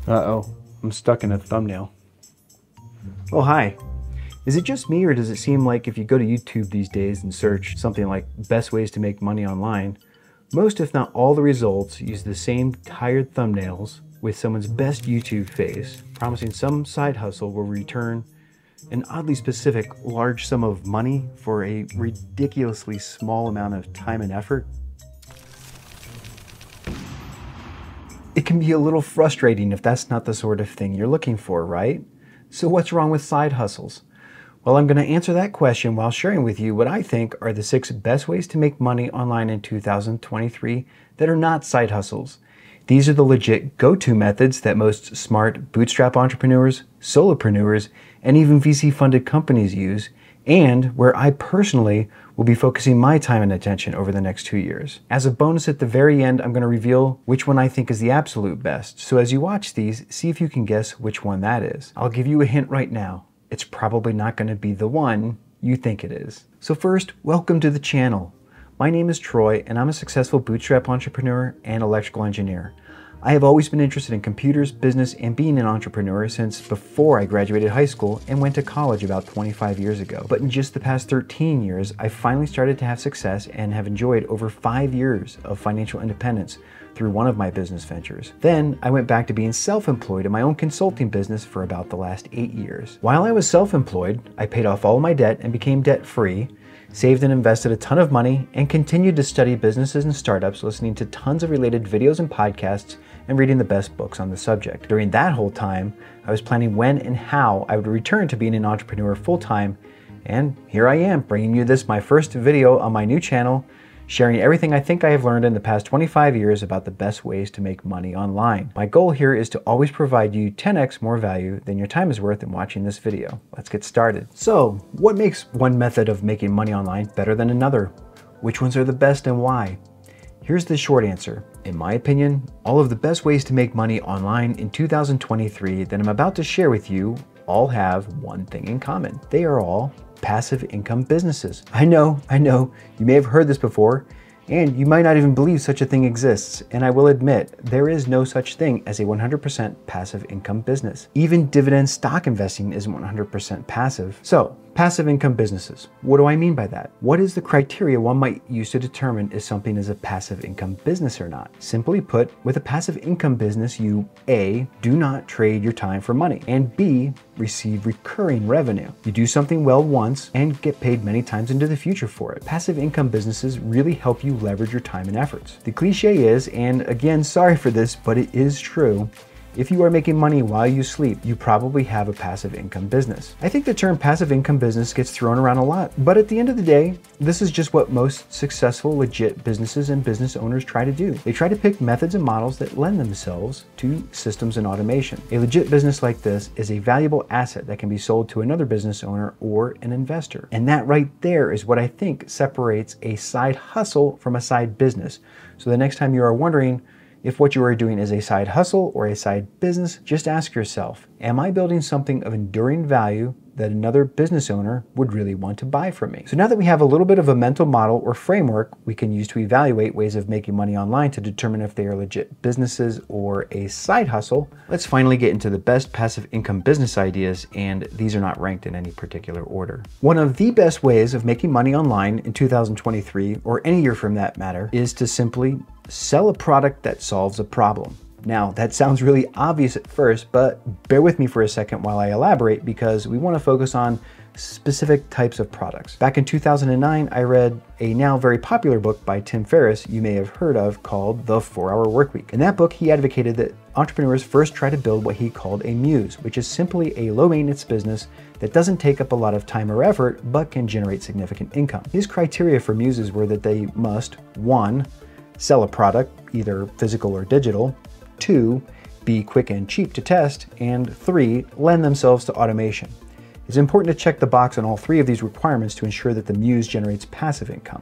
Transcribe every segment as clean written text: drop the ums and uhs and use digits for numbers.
Uh-oh, I'm stuck in a thumbnail. Oh, hi. Is it just me, or does it seem like if you go to YouTube these days and search something like best ways to make money online, most if not all the results use the same tired thumbnails with someone's best YouTube face, promising some side hustle will return an oddly specific large sum of money for a ridiculously small amount of time and effort? It can be a little frustrating if that's not the sort of thing you're looking for, right? So what's wrong with side hustles? Well, I'm going to answer that question while sharing with you what I think are the 6 best ways to make money online in 2023 that are not side hustles. These are the legit go-to methods that most smart bootstrap entrepreneurs, solopreneurs, and even VC-funded companies use, and where I personally will be focusing my time and attention over the next 2 years. As a bonus at the very end, I'm going to reveal which one I think is the absolute best. So as you watch these, see if you can guess which one that is. I'll give you a hint right now. It's probably not going to be the one you think it is. So first, welcome to the channel. My name is Troy, and I'm a successful bootstrap entrepreneur and electrical engineer. I have always been interested in computers, business, and being an entrepreneur since before I graduated high school and went to college about 25 years ago. But in just the past 13 years, I finally started to have success and have enjoyed over 5 years of financial independence through one of my business ventures. Then I went back to being self-employed in my own consulting business for about the last 8 years. While I was self-employed, I paid off all my debt and became debt-free, saved and invested a ton of money, and continued to study businesses and startups, listening to tons of related videos and podcasts, and reading the best books on the subject. During that whole time, I was planning when and how I would return to being an entrepreneur full-time, and here I am, bringing you this, my first video on my new channel, sharing everything I think I have learned in the past 25 years about the best ways to make money online. My goal here is to always provide you 10x more value than your time is worth in watching this video. Let's get started. So, what makes one method of making money online better than another? Which ones are the best and why? Here's the short answer. In my opinion, all of the best ways to make money online in 2023 that I'm about to share with you all have one thing in common. They are all passive income businesses. I know, you may have heard this before, and you might not even believe such a thing exists. And I will admit, there is no such thing as a 100% passive income business. Even dividend stock investing isn't 100% passive. So, passive income businesses. What do I mean by that? What is the criteria one might use to determine if something is a passive income business or not? Simply put, with a passive income business, you A, do not trade your time for money, and B, receive recurring revenue. You do something well once and get paid many times into the future for it. Passive income businesses really help you leverage your time and efforts. The cliche is, and again, sorry for this, but it is true, if you are making money while you sleep, you probably have a passive income business. I think the term passive income business gets thrown around a lot, but at the end of the day, this is just what most successful, legit businesses and business owners try to do. They try to pick methods and models that lend themselves to systems and automation. A legit business like this is a valuable asset that can be sold to another business owner or an investor. And that right there is what I think separates a side hustle from a side business. So the next time you are wondering if what you are doing is a side hustle or a side business, just ask yourself, am I building something of enduring value that another business owner would really want to buy from me? So now that we have a little bit of a mental model or framework we can use to evaluate ways of making money online to determine if they are legit businesses or a side hustle, let's finally get into the best passive income business ideas, and these are not ranked in any particular order. One of the best ways of making money online in 2023, or any year from that matter, is to simply sell a product that solves a problem. Now, that sounds really obvious at first, but bear with me for a second while I elaborate, because we want to focus on specific types of products. Back in 2009, I read a now very popular book by Tim Ferriss you may have heard of called The 4-Hour Workweek. In that book, he advocated that entrepreneurs first try to build what he called a muse, which is simply a low-maintenance business that doesn't take up a lot of time or effort, but can generate significant income. His criteria for muses were that they must, 1, sell a product, either physical or digital, 2, be quick and cheap to test, and 3, lend themselves to automation. It's important to check the box on all 3 of these requirements to ensure that the muse generates passive income.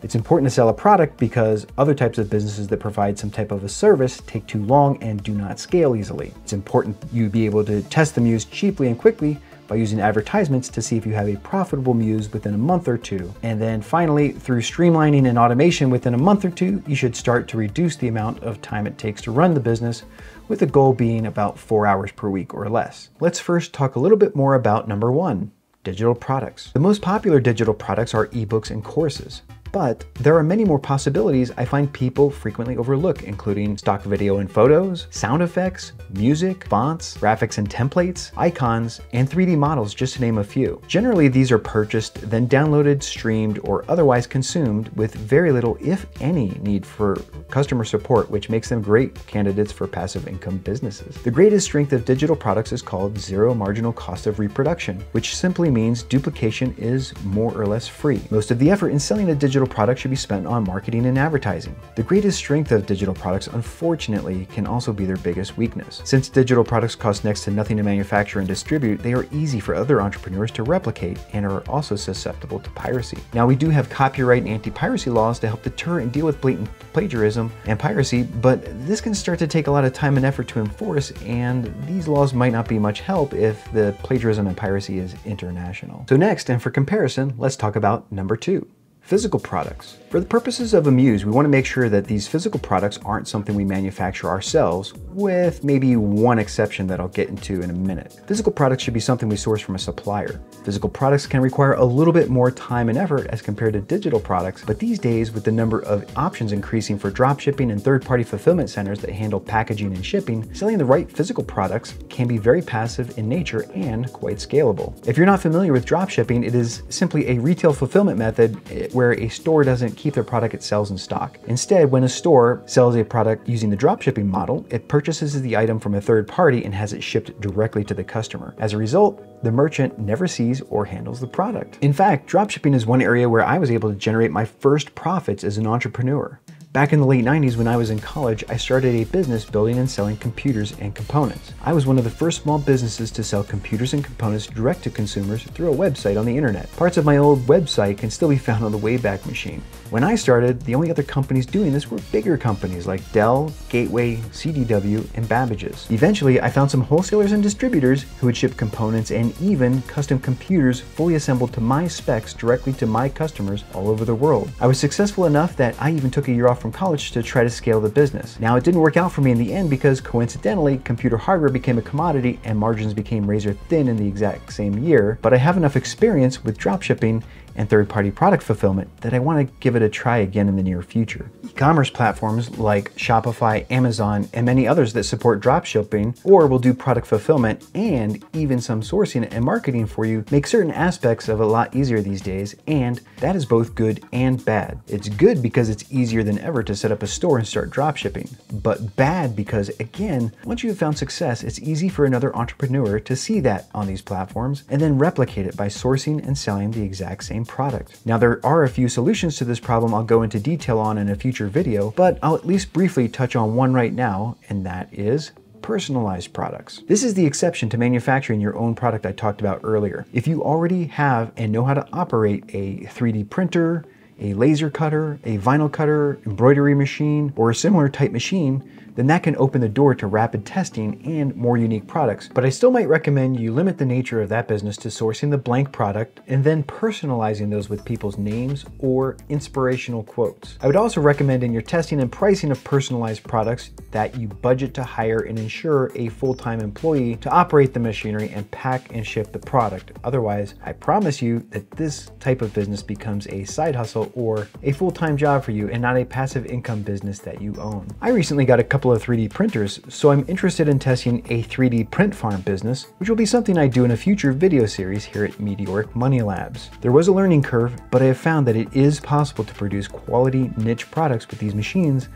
It's important to sell a product because other types of businesses that provide some type of a service take too long and do not scale easily. It's important you be able to test the muse cheaply and quickly by using advertisements to see if you have a profitable muse within a month or two. And then finally, through streamlining and automation within a month or two, you should start to reduce the amount of time it takes to run the business, with the goal being about 4 hours per week or less. Let's first talk a little bit more about number 1, digital products. The most popular digital products are ebooks and courses. But there are many more possibilities I find people frequently overlook, including stock video and photos, sound effects, music, fonts, graphics and templates, icons, and 3D models, just to name a few. Generally, these are purchased, then downloaded, streamed, or otherwise consumed with very little, if any, need for customer support, which makes them great candidates for passive income businesses. The greatest strength of digital products is called zero marginal cost of reproduction, which simply means duplication is more or less free. Most of the effort in selling a digital product should be spent on marketing and advertising. The greatest strength of digital products, unfortunately, can also be their biggest weakness. Since digital products cost next to nothing to manufacture and distribute, they are easy for other entrepreneurs to replicate and are also susceptible to piracy. Now, we do have copyright and anti-piracy laws to help deter and deal with blatant plagiarism and piracy, but this can start to take a lot of time and effort to enforce, and these laws might not be much help if the plagiarism and piracy is international. So next, and for comparison, let's talk about number 2. Physical products. For the purposes of a muse, we want to make sure that these physical products aren't something we manufacture ourselves, with maybe one exception that I'll get into in a minute. Physical products should be something we source from a supplier. Physical products can require a little bit more time and effort as compared to digital products, but these days, with the number of options increasing for dropshipping and third-party fulfillment centers that handle packaging and shipping, selling the right physical products can be very passive in nature and quite scalable. If you're not familiar with dropshipping, it is simply a retail fulfillment method where a store doesn't keep the product it sells in stock. Instead, when a store sells a product using the dropshipping model, it purchases the item from a third party and has it shipped directly to the customer. As a result, the merchant never sees or handles the product. In fact, dropshipping is one area where I was able to generate my first profits as an entrepreneur. Back in the late 90s when I was in college, I started a business building and selling computers and components. I was one of the first small businesses to sell computers and components direct to consumers through a website on the internet. Parts of my old website can still be found on the Wayback Machine. When I started, the only other companies doing this were bigger companies like Dell, Gateway, CDW, and Babbage's. Eventually, I found some wholesalers and distributors who would ship components and even custom computers fully assembled to my specs directly to my customers all over the world. I was successful enough that I even took a year off from college to try to scale the business. Now, it didn't work out for me in the end because coincidentally, computer hardware became a commodity and margins became razor thin in the exact same year, but I have enough experience with dropshipping and third-party product fulfillment that I want to give it a try again in the near future. E-commerce platforms like Shopify, Amazon, and many others that support dropshipping or will do product fulfillment and even some sourcing and marketing for you make certain aspects of it a lot easier these days, and that is both good and bad. It's good because it's easier than ever to set up a store and start dropshipping, but bad because, again, once you have found success, it's easy for another entrepreneur to see that on these platforms and then replicate it by sourcing and selling the exact same product. Now, there are a few solutions to this problem I'll go into detail on in a future video, but I'll at least briefly touch on one right now, and that is personalized products. This is the exception to manufacturing your own product I talked about earlier. If you already have and know how to operate a 3D printer, a laser cutter, a vinyl cutter, embroidery machine, or a similar type machine, then that can open the door to rapid testing and more unique products. But I still might recommend you limit the nature of that business to sourcing the blank product and then personalizing those with people's names or inspirational quotes. I would also recommend in your testing and pricing of personalized products that you budget to hire and ensure a full-time employee to operate the machinery and pack and ship the product. Otherwise, I promise you that this type of business becomes a side hustle or a full-time job for you and not a passive income business that you own. I recently got a couple of 3D printers, so I'm interested in testing a 3D print farm business, which will be something I do in a future video series here at Meteoric Money Labs. There was a learning curve, but I have found that it is possible to produce quality niche products with these machines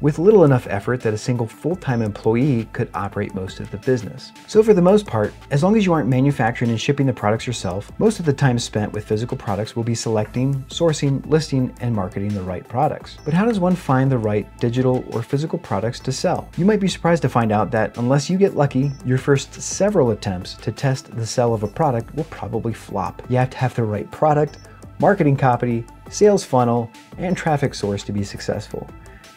with little enough effort that a single full-time employee could operate most of the business. So for the most part, as long as you aren't manufacturing and shipping the products yourself, most of the time spent with physical products will be selecting, sourcing, listing, and marketing the right products. But how does one find the right digital or physical products to sell? You might be surprised to find out that unless you get lucky, your first several attempts to test the sell of a product will probably flop. You have to have the right product, marketing copy, sales funnel, and traffic source to be successful.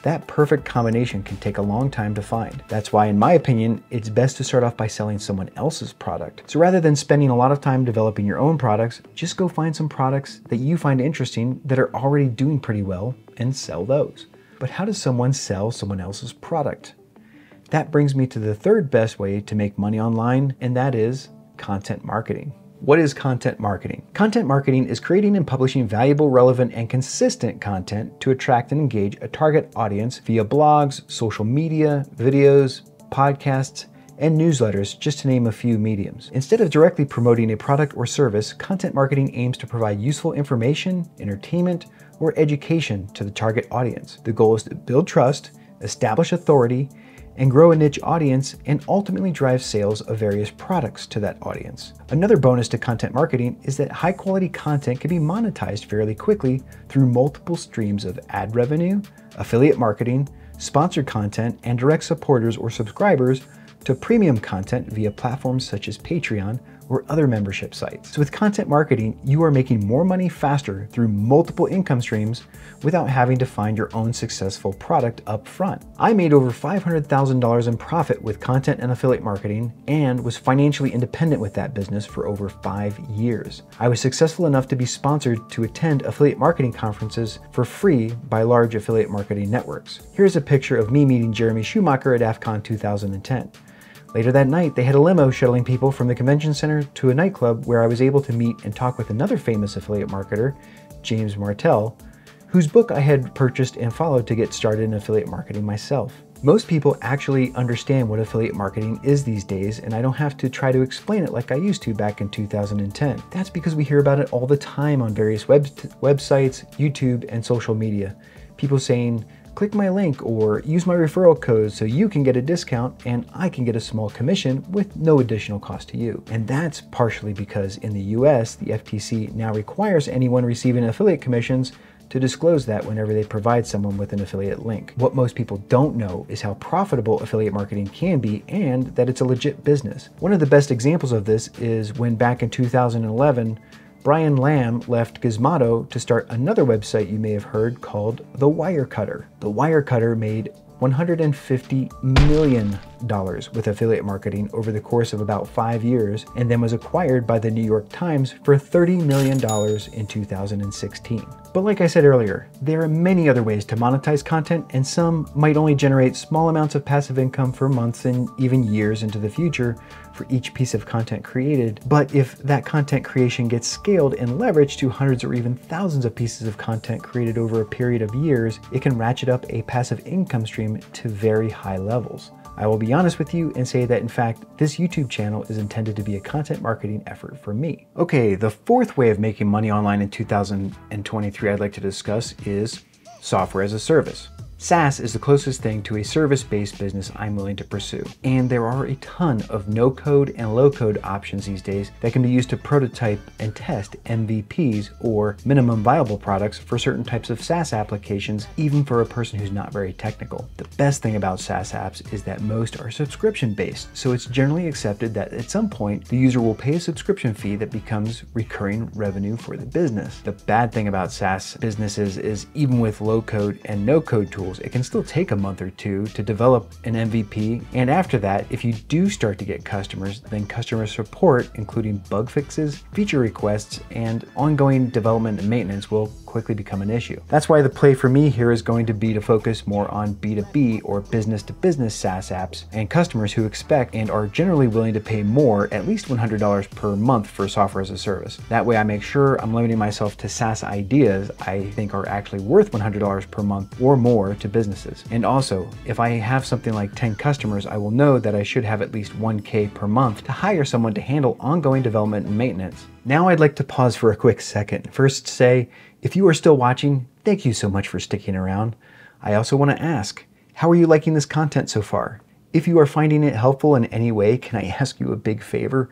That perfect combination can take a long time to find. That's why, in my opinion, it's best to start off by selling someone else's product. So rather than spending a lot of time developing your own products, just go find some products that you find interesting that are already doing pretty well and sell those. But how does someone sell someone else's product? That brings me to the third best way to make money online, and that is content marketing. What is content marketing? Content marketing is creating and publishing valuable, relevant, and consistent content to attract and engage a target audience via blogs, social media, videos, podcasts, and newsletters, just to name a few mediums. Instead of directly promoting a product or service, content marketing aims to provide useful information, entertainment, or education to the target audience. The goal is to build trust, establish authority, and grow a niche audience, and ultimately drive sales of various products to that audience. Another bonus to content marketing is that high quality content can be monetized fairly quickly through multiple streams of ad revenue, affiliate marketing, sponsored content, and direct supporters or subscribers to premium content via platforms such as Patreon or other membership sites. So with content marketing, you are making more money faster through multiple income streams without having to find your own successful product up front. I made over $500,000 in profit with content and affiliate marketing and was financially independent with that business for over 5 years. I was successful enough to be sponsored to attend affiliate marketing conferences for free by large affiliate marketing networks. Here's a picture of me meeting Jeremy Schumacher at AFCON 2010. Later that night, they had a limo shuttling people from the convention center to a nightclub where I was able to meet and talk with another famous affiliate marketer, James Martell, whose book I had purchased and followed to get started in affiliate marketing myself. Most people actually understand what affiliate marketing is these days, and I don't have to try to explain it like I used to back in 2010. That's because we hear about it all the time on various websites, YouTube, and social media. People saying, click my link or use my referral code so you can get a discount and I can get a small commission with no additional cost to you. And that's partially because in the US, the FTC now requires anyone receiving affiliate commissions to disclose that whenever they provide someone with an affiliate link. What most people don't know is how profitable affiliate marketing can be and that it's a legit business. One of the best examples of this is when back in 2011, Brian Lamb left Gizmodo to start another website you may have heard called The Wirecutter. The Wirecutter made $150 million with affiliate marketing over the course of about 5 years, and then was acquired by the New York Times for $30 million in 2016. But like I said earlier, there are many other ways to monetize content, and some might only generate small amounts of passive income for months and even years into the future for each piece of content created. But if that content creation gets scaled and leveraged to hundreds or even thousands of pieces of content created over a period of years, it can ratchet up a passive income stream to very high levels. I will be honest with you and say that in fact, this YouTube channel is intended to be a content marketing effort for me. Okay, the fourth way of making money online in 2023 I'd like to discuss is software as a service. SaaS is the closest thing to a service-based business I'm willing to pursue. And there are a ton of no-code and low-code options these days that can be used to prototype and test MVPs or minimum viable products for certain types of SaaS applications, even for a person who's not very technical. The best thing about SaaS apps is that most are subscription-based, so it's generally accepted that at some point the user will pay a subscription fee that becomes recurring revenue for the business. The bad thing about SaaS businesses is even with low-code and no-code tools, it can still take a month or two to develop an MVP, and after that, if you do start to get customers, then customer support, including bug fixes, feature requests, and ongoing development and maintenance will quickly become an issue. That's why the play for me here is going to be to focus more on B2B or business-to-business SaaS apps and customers who expect and are generally willing to pay more, at least $100 per month for software as a service. That way I make sure I'm limiting myself to SaaS ideas I think are actually worth $100 per month or more to businesses. And also, if I have something like 10 customers, I will know that I should have at least $1K per month to hire someone to handle ongoing development and maintenance. Now I'd like to pause for a quick second. First say, if you are still watching, thank you so much for sticking around. I also want to ask, how are you liking this content so far? If you are finding it helpful in any way, can I ask you a big favor?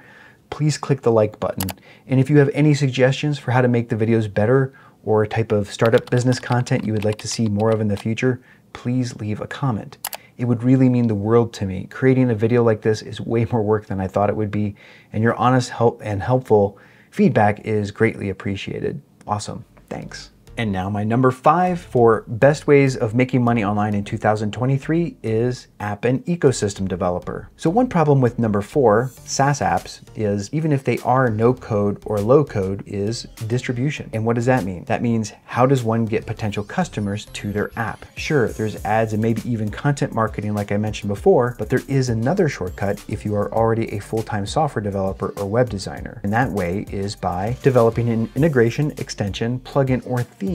Please click the like button. And if you have any suggestions for how to make the videos better or a type of startup business content you would like to see more of in the future, please leave a comment. It would really mean the world to me. Creating a video like this is way more work than I thought it would be, and your honest help and helpful feedback is greatly appreciated. Awesome. Thanks. And now my number 5 for best ways of making money online in 2023 is app and ecosystem developer. So one problem with number 4, SaaS apps, is even if they are no code or low code, is distribution. And what does that mean? That means how does one get potential customers to their app? Sure, there's ads and maybe even content marketing like I mentioned before, but there is another shortcut if you are already a full-time software developer or web designer. And that way is by developing an integration, extension, plugin, or theme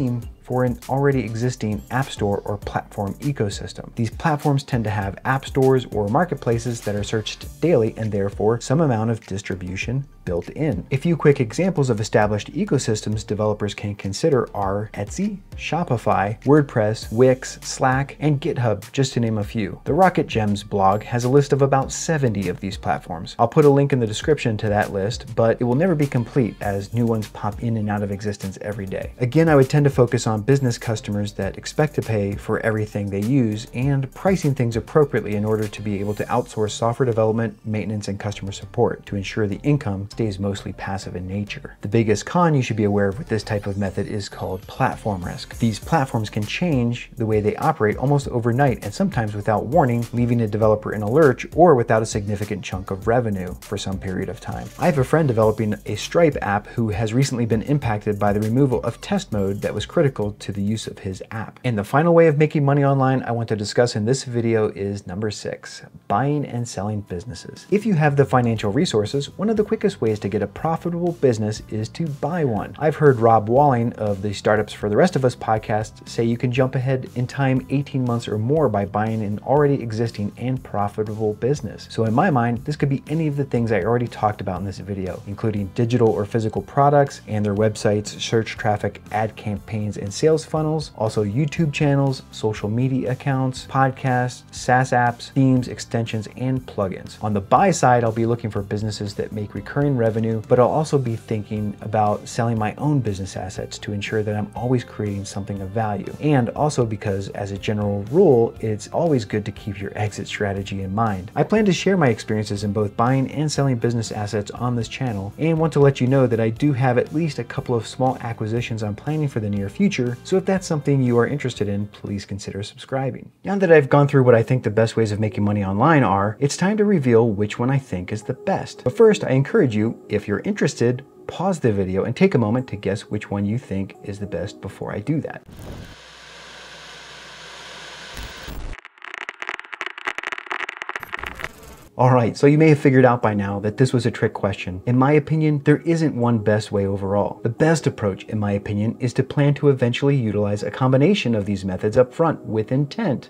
for an already existing app store or platform ecosystem. These platforms tend to have app stores or marketplaces that are searched daily and therefore some amount of distribution built in. A few quick examples of established ecosystems developers can consider are Etsy, Shopify, WordPress, Wix, Slack, and GitHub, just to name a few. The Rocket Gems blog has a list of about 70 of these platforms. I'll put a link in the description to that list, but it will never be complete as new ones pop in and out of existence every day. Again, I would tend to focus on business customers that expect to pay for everything they use and pricing things appropriately in order to be able to outsource software development, maintenance, and customer support to ensure the income stays mostly passive in nature. The biggest con you should be aware of with this type of method is called platform risk. These platforms can change the way they operate almost overnight and sometimes without warning, leaving a developer in a lurch or without a significant chunk of revenue for some period of time. I have a friend developing a Stripe app who has recently been impacted by the removal of test mode that was critical to the use of his app. And the final way of making money online I want to discuss in this video is number 6, buying and selling businesses. If you have the financial resources, one of the quickest ways to get a profitable business is to buy one. I've heard Rob Walling of the Startups for the Rest of Us podcast say you can jump ahead in time 18 months or more by buying an already existing and profitable business. So in my mind, this could be any of the things I already talked about in this video, including digital or physical products and their websites, search traffic, ad campaigns, and sales funnels, also YouTube channels, social media accounts, podcasts, SaaS apps, themes, extensions, and plugins. On the buy side, I'll be looking for businesses that make recurring revenue, but I'll also be thinking about selling my own business assets to ensure that I'm always creating something of value. And also because as a general rule, it's always good to keep your exit strategy in mind. I plan to share my experiences in both buying and selling business assets on this channel and want to let you know that I do have at least a couple of small acquisitions I'm planning for the near future, so if that's something you are interested in, please consider subscribing. Now that I've gone through what I think the best ways of making money online are, it's time to reveal which one I think is the best. But first, I encourage you, if you're interested, pause the video and take a moment to guess which one you think is the best before I do that. Alright, so you may have figured out by now that this was a trick question. In my opinion, there isn't one best way overall. The best approach, in my opinion, is to plan to eventually utilize a combination of these methods up front with intent.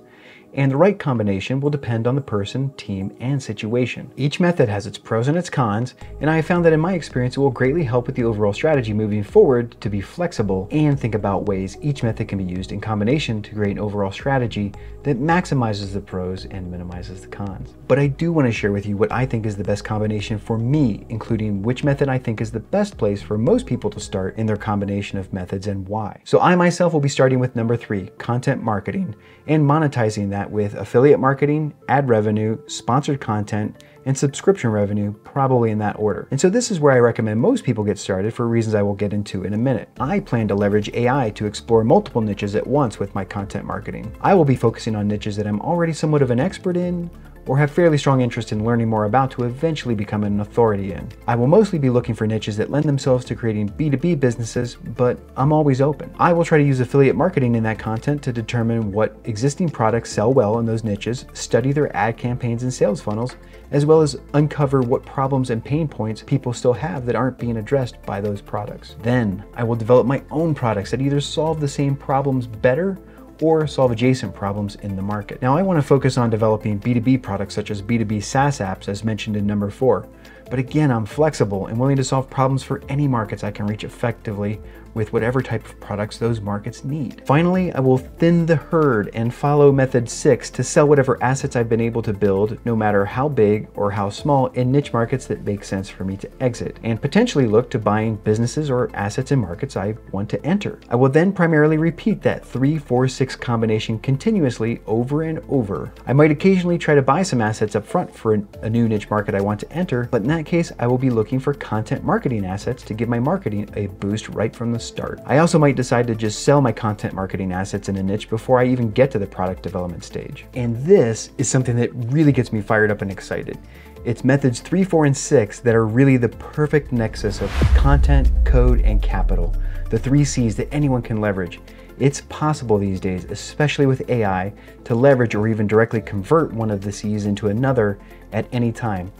And the right combination will depend on the person, team, and situation. Each method has its pros and its cons, and I have found that in my experience it will greatly help with the overall strategy moving forward to be flexible and think about ways each method can be used in combination to create an overall strategy that maximizes the pros and minimizes the cons. But I do want to share with you what I think is the best combination for me, including which method I think is the best place for most people to start in their combination of methods and why. So I myself will be starting with number 3, content marketing, and monetizing that with affiliate marketing, ad revenue, sponsored content, and subscription revenue, probably in that order. And so this is where I recommend most people get started for reasons I will get into in a minute. I plan to leverage AI to explore multiple niches at once with my content marketing. I will be focusing on niches that I'm already somewhat of an expert in, or have fairly strong interest in learning more about to eventually become an authority in. I will mostly be looking for niches that lend themselves to creating B2B businesses, but I'm always open. I will try to use affiliate marketing in that content to determine what existing products sell well in those niches, study their ad campaigns and sales funnels, as well as uncover what problems and pain points people still have that aren't being addressed by those products. Then I will develop my own products that either solve the same problems better or solve adjacent problems in the market. Now I want to focus on developing B2B products such as B2B SaaS apps as mentioned in number 4. But again, I'm flexible and willing to solve problems for any markets I can reach effectively with whatever type of products those markets need. Finally, I will thin the herd and follow method 6 to sell whatever assets I've been able to build, no matter how big or how small, in niche markets that make sense for me to exit, and potentially look to buying businesses or assets in markets I want to enter. I will then primarily repeat that 3-4-6 combination continuously over and over. I might occasionally try to buy some assets up front for a new niche market I want to enter, but in that case, I will be looking for content marketing assets to give my marketing a boost right from the start. I also might decide to just sell my content marketing assets in a niche before I even get to the product development stage. And this is something that really gets me fired up and excited. It's methods 3, 4, and 6 that are really the perfect nexus of content, code, and capital, the 3 C's that anyone can leverage. It's possible these days, especially with AI, to leverage or even directly convert one of the C's into another at any time.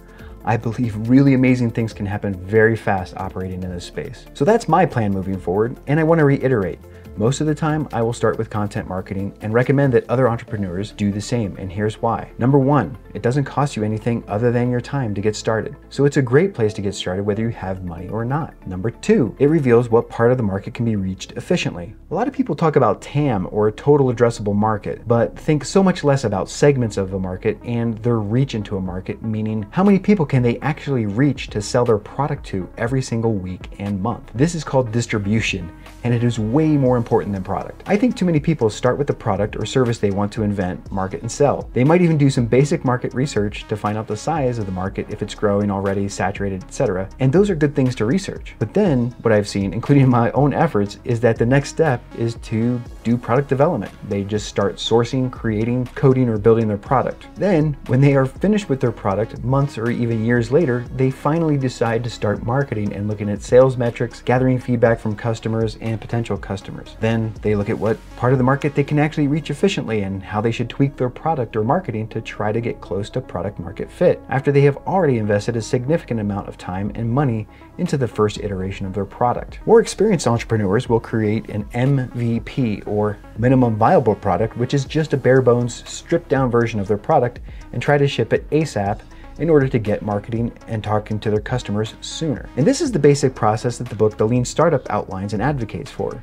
I believe really amazing things can happen very fast operating in this space. So that's my plan moving forward, and I want to reiterate. Most of the time, I will start with content marketing and recommend that other entrepreneurs do the same, and here's why. Number 1, it doesn't cost you anything other than your time to get started. So it's a great place to get started whether you have money or not. Number 2, it reveals what part of the market can be reached efficiently. A lot of people talk about TAM, or total addressable market, but think so much less about segments of a market and their reach into a market, meaning how many people can they actually reach to sell their product to every single week and month. This is called distribution, and it is way more important than product. I think too many people start with the product or service they want to invent, market, and sell. They might even do some basic market research to find out the size of the market, if it's growing already, saturated, etc. And those are good things to research. But then what I've seen, including my own efforts, is that the next step is to do product development. They just start sourcing, creating, coding, or building their product. Then, when they are finished with their product, months or even years later, they finally decide to start marketing and looking at sales metrics, gathering feedback from customers and potential customers. Then they look at what part of the market they can actually reach efficiently and how they should tweak their product or marketing to try to get close to product market fit after they have already invested a significant amount of time and money into the first iteration of their product. More experienced entrepreneurs will create an MVP, or minimum viable product, which is just a bare bones, stripped down version of their product, and try to ship it ASAP in order to get marketing and talking to their customers sooner. And this is the basic process that the book The Lean Startup outlines and advocates for.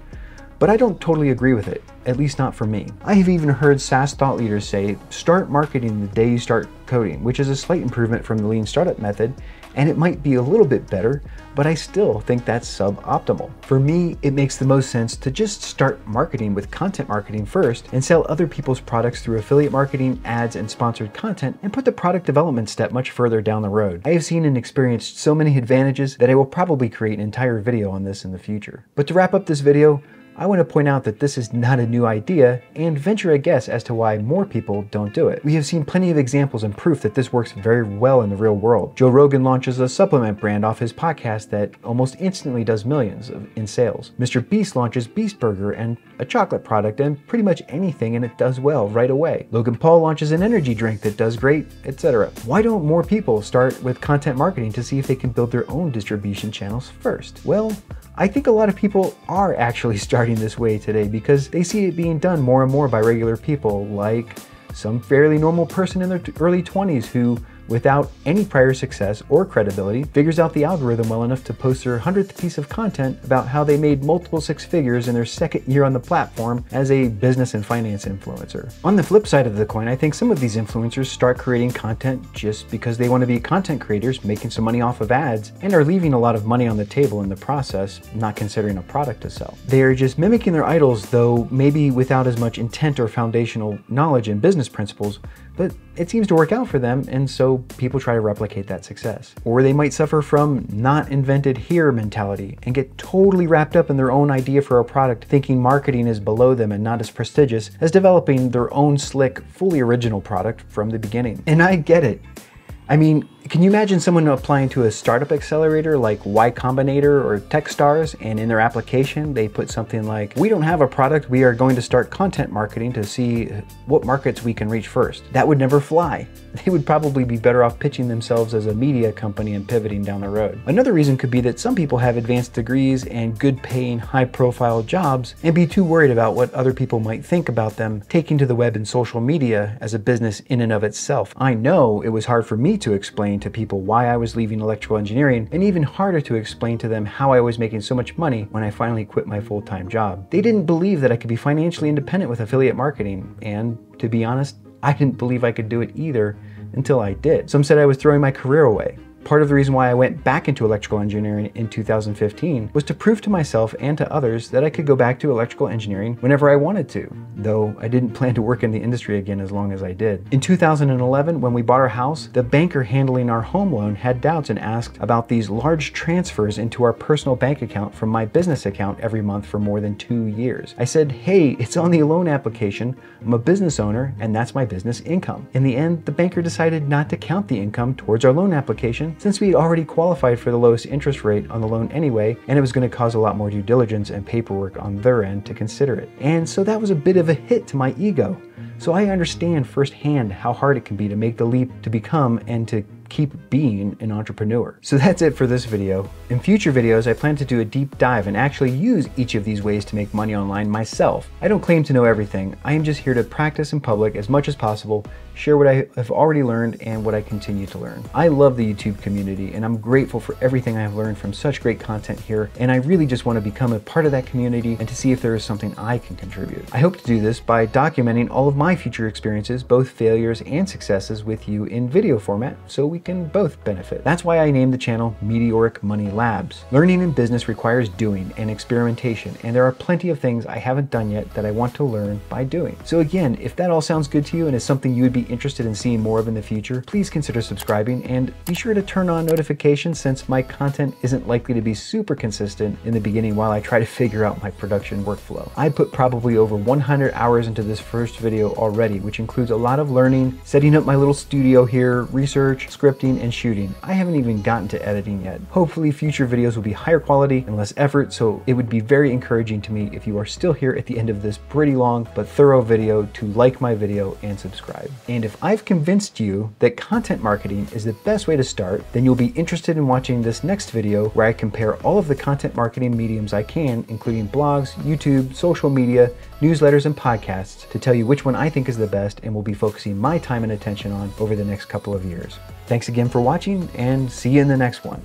But I don't totally agree with it, at least not for me. I have even heard SaaS thought leaders say, start marketing the day you start coding, which is a slight improvement from the Lean Startup method, and it might be a little bit better, but I still think that's suboptimal. For me, it makes the most sense to just start marketing with content marketing first and sell other people's products through affiliate marketing, ads, and sponsored content, and put the product development step much further down the road. I have seen and experienced so many advantages that I will probably create an entire video on this in the future. But to wrap up this video, I want to point out that this is not a new idea and venture a guess as to why more people don't do it. We have seen plenty of examples and proof that this works very well in the real world. Joe Rogan launches a supplement brand off his podcast that almost instantly does millions in sales. Mr. Beast launches Beast Burger and a chocolate product and pretty much anything, and it does well right away. Logan Paul launches an energy drink that does great, etc. Why don't more people start with content marketing to see if they can build their own distribution channels first? Well, I think a lot of people are actually starting this way today because they see it being done more and more by regular people, like some fairly normal person in their early 20s who, without any prior success or credibility, figures out the algorithm well enough to post their 100th piece of content about how they made multiple 6 figures in their second year on the platform as a business and finance influencer. On the flip side of the coin, I think some of these influencers start creating content just because they want to be content creators, making some money off of ads, and are leaving a lot of money on the table in the process, not considering a product to sell. They are just mimicking their idols, though maybe without as much intent or foundational knowledge and business principles, but it seems to work out for them, and so people try to replicate that success. Or they might suffer from not invented here mentality and get totally wrapped up in their own idea for a product, thinking marketing is below them and not as prestigious as developing their own slick, fully original product from the beginning. And I get it. I mean, can you imagine someone applying to a startup accelerator like Y Combinator or Techstars, and in their application they put something like, we don't have a product, we are going to start content marketing to see what markets we can reach first? That would never fly. They would probably be better off pitching themselves as a media company and pivoting down the road. Another reason could be that some people have advanced degrees and good paying, high profile jobs and be too worried about what other people might think about them taking to the web and social media as a business in and of itself. I know it was hard for me to explain to people why I was leaving electrical engineering, and even harder to explain to them how I was making so much money when I finally quit my full-time job. They didn't believe that I could be financially independent with affiliate marketing, and to be honest, I didn't believe I could do it either until I did. Some said I was throwing my career away. Part of the reason why I went back into electrical engineering in 2015 was to prove to myself and to others that I could go back to electrical engineering whenever I wanted to, though I didn't plan to work in the industry again as long as I did. In 2011, when we bought our house, the banker handling our home loan had doubts and asked about these large transfers into our personal bank account from my business account every month for more than 2 years. I said, hey, it's on the loan application. I'm a business owner and that's my business income. In the end, the banker decided not to count the income towards our loan application since we had already qualified for the lowest interest rate on the loan anyway, and it was going to cause a lot more due diligence and paperwork on their end to consider it. And so that was a bit of a hit to my ego. So I understand firsthand how hard it can be to make the leap to become and to keep being an entrepreneur. So that's it for this video. In future videos, I plan to do a deep dive and actually use each of these ways to make money online myself. I don't claim to know everything. I am just here to practice in public as much as possible, share what I have already learned and what I continue to learn. I love the YouTube community and I'm grateful for everything I have learned from such great content here, and I really just want to become a part of that community and to see if there is something I can contribute. I hope to do this by documenting all of my future experiences, both failures and successes, with you in video format so we can both benefit. That's why I named the channel Meteoric Money Labs. Learning in business requires doing and experimentation, and there are plenty of things I haven't done yet that I want to learn by doing. So again, if that all sounds good to you and is something you would be interested in seeing more of in the future, please consider subscribing and be sure to turn on notifications since my content isn't likely to be super consistent in the beginning while I try to figure out my production workflow. I put probably over 100 hours into this first video already, which includes a lot of learning, setting up my little studio here, research, scripting, and shooting. I haven't even gotten to editing yet. Hopefully future videos will be higher quality and less effort, so it would be very encouraging to me if you are still here at the end of this pretty long but thorough video to like my video and subscribe. And if I've convinced you that content marketing is the best way to start, then you'll be interested in watching this next video where I compare all of the content marketing mediums I can, including blogs, YouTube, social media, newsletters, and podcasts, to tell you which one I think is the best and will be focusing my time and attention on over the next couple of years. Thanks again for watching, and see you in the next one.